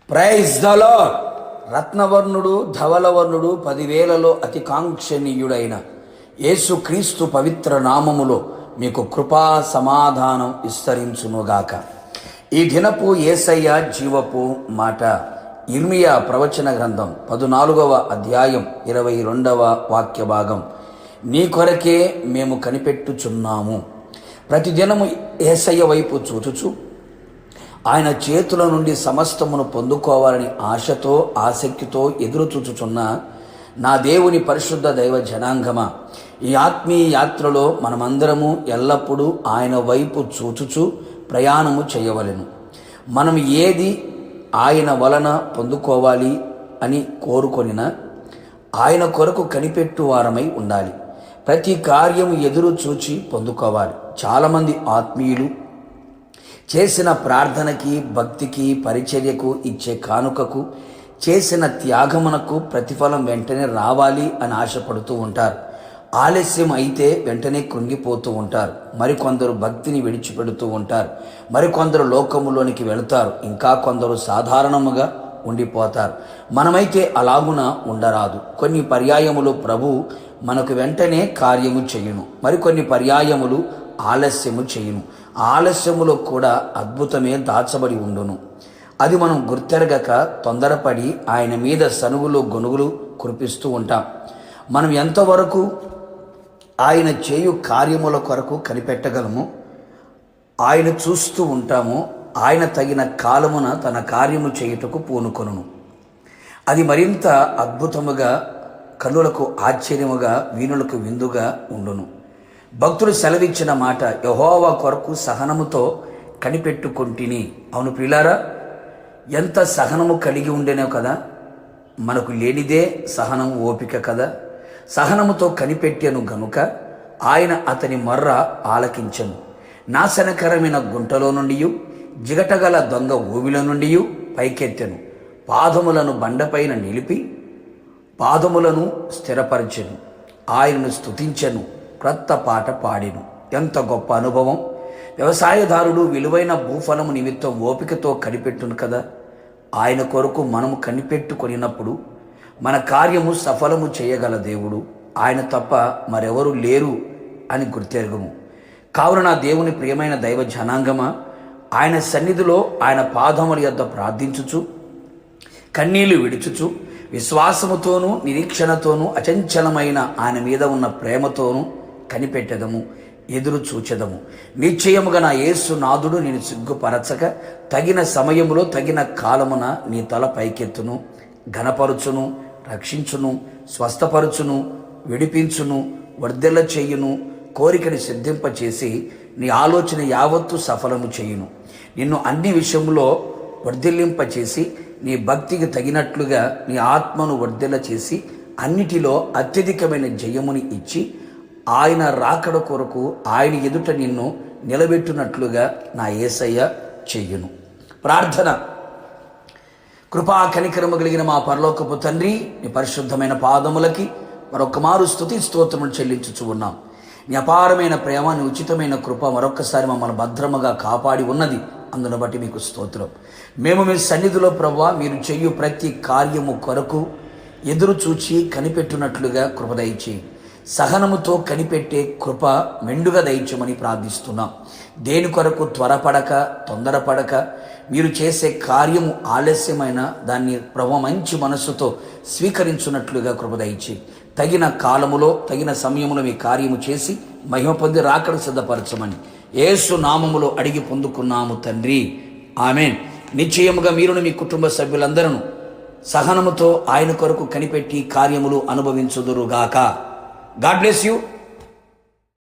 Praise the lord. రత్నవర్ణుడు ధవలవర్ణుడు 10,000లో అతి కాంక్షణీయుడైన యేసుక్రీస్తు పవిత్ర నామములో మీకు కృపా సమాధానం విస్తరించునుగాక. ఈ దినపు యేసయ్య జీవపు మాట ఇర్మియా ప్రవచన గ్రంథం 14వ అధ్యాయం 22వ వాక్య భాగం. నీ కొరకే మేము కనిపెట్టుచున్నాము. ప్రతిదినము యేసయ్య వైపు చూచుచు ఆయన చేతుల నుండి సమస్తమును పొందుకోవాలని ఆశతో ఆసక్తితో ఎదురు చూచుచున్న నా దేవుని పరిశుద్ధ దైవ జనాంగమా, ఈ ఆత్మీయ యాత్రలో మనమందరము ఎల్లప్పుడూ ఆయన వైపు చూచుచు ప్రయాణము చేయవలెను. మనం ఏది ఆయన వలన పొందుకోవాలి అని కోరుకొనినా ఆయన కొరకు కనిపెట్టువారమై ఉండాలి. ప్రతి కార్యము ఎదురు చూచి పొందుకోవాలి. చాలామంది ఆత్మీయులు చేసిన ప్రార్థనకి, భక్తికి, పరిచర్యకు, ఇచ్చే కానుకకు, చేసిన త్యాగమునకు ప్రతిఫలం వెంటనే రావాలి అని ఆశపడుతూ ఉంటారు. ఆలస్యం అయితే వెంటనే కృంగిపోతూ ఉంటారు. మరికొందరు భక్తిని విడిచిపెడుతూ ఉంటారు. మరికొందరు లోకములోనికి వెళుతారు. ఇంకా కొందరు సాధారణముగా ఉండిపోతారు. మనమైతే అలాగున ఉండరాదు. కొన్ని పర్యాయములు ప్రభు మనకు వెంటనే కార్యము చేయును, మరికొన్ని పర్యాయములు ఆలస్యము చేయును. ఆలస్యములో కూడా అద్భుతమే దాచబడి ఉండును. అది మనం గుర్తెరగక తొందరపడి ఆయన మీద సనుగులు గొనుగులు కురిపిస్తూ ఉంటాం. మనం ఎంతవరకు ఆయన చేయు కార్యముల కొరకు కనిపెట్టగలము, ఆయన చూస్తూ ఉంటామో ఆయన తగిన కాలమున తన కార్యము చేయుటకు పూనుకొనును. అది మరింత అద్భుతముగా, కన్నులకు ఆశ్చర్యముగా, వీణులకు విందుగా ఉండును. భక్తులు సెలవిచ్చిన మాట, యెహోవా కొరకు సహనముతో కనిపెట్టుకొంటిని. అవును ప్రియులారా, ఎంత సహనము కలిగి ఉండేనో కదా. మనకు లేనిదే సహనం, ఓపిక కదా. సహనముతో కనిపెట్టెను గనుక ఆయన అతని మొర్ర ఆలకించెను. నాశనకరమైన గుంటలో నుండి, జిగటగల దొంగ ఊబిలో నుండి పైకెత్తెను. పాదములను బండపైన నిలిపి పాదములను స్థిరపరచెను. ఆయనను స్తుతించెను, క్రొత్త పాట పాడెను. ఎంత గొప్ప అనుభవం! వ్యవసాయదారుడు విలువైన భూఫలము నిమిత్తం ఓపికతో కనిపెట్టును కదా. ఆయన కొరకు మనము కనిపెట్టుకొనినప్పుడు మన కార్యము సఫలము చేయగల దేవుడు ఆయన తప్ప మరెవరు లేరు అని గుర్తెరుగుము. కావున నా దేవుని ప్రియమైన దైవ జనాంగమా, ఆయన సన్నిధిలో ఆయన పాదముల యొద్ద ప్రార్థించుచు, కన్నీళ్లు విడుచుచు, విశ్వాసముతోనూ నిరీక్షణతోనూ అచంచలమైన ఆయన మీద ఉన్న ప్రేమతోనూ కనిపెట్టెదము, ఎదురు చూచెదము. నిశ్చయముగా నా యేసు నాథుడు నేను సిగ్గుపరచక తగిన సమయములో తగిన కాలమున నీ తల పైకెత్తును, ఘనపరుచును, రక్షించును, స్వస్థపరుచును, విడిపించును, వర్ధిల్ల చేయును, కోరికని సిద్ధింపచేసి నీ ఆలోచన యావత్తు సఫలము చేయును. నిన్ను అన్ని విషయంలో వర్ధిల్లింపచేసి నీ భక్తికి తగినట్లుగా నీ ఆత్మను వర్ధిల్ల చేసి అన్నిటిలో అత్యధికమైన జయముని ఇచ్చి ఆయన రాకడ కొరకు ఆయన ఎదుట నిన్ను నిలబెట్టునట్లుగా నా యేసయ్య చెయ్యును. ప్రార్థన. కృపా కనికరము కలిగిన మా పరలోకపు తండ్రి, నీ పరిశుద్ధమైన పాదములకి మరొక మారు స్తుతి స్తోత్రములు చెల్లించుచు ఉన్నాం. నీ అపారమైన ప్రేమ, నీ ఉచితమైన కృప మరొక్కసారి మమ్మల్ని భద్రముగా కాపాడి ఉన్నది. అందును బట్టి మీకు స్తోత్రం. మేము మీ సన్నిధిలో ప్రభువా మీరు చెయ్యు ప్రతి కార్యము కొరకు ఎదురు చూచి కనిపెట్టునట్లుగా కృప దయచేయి. సహనముతో కనిపెట్టే కృప మెండుగా దయచేయమని ప్రార్థిస్తున్నాం. దేని కొరకు త్వరపడక, తొందరపడక, మీరు చేసే కార్యము ఆలస్యమైన దాన్ని ప్రభు మంచి మనస్సుతో స్వీకరించున్నట్లుగా కృప దయచేయి. తగిన కాలములో తగిన సమయములో మీ కార్యము చేసి మహిమ పొంది రాకడ సిద్ధపరచమని యేసు నామములో అడిగి పొందుకున్నాము తండ్రి, ఆమేన్. నిశ్చయముగా మీరును మీ కుటుంబ సభ్యులందరూ సహనముతో ఆయన కొరకు కనిపెట్టి కార్యములు అనుభవించుదురుగాక. God bless you.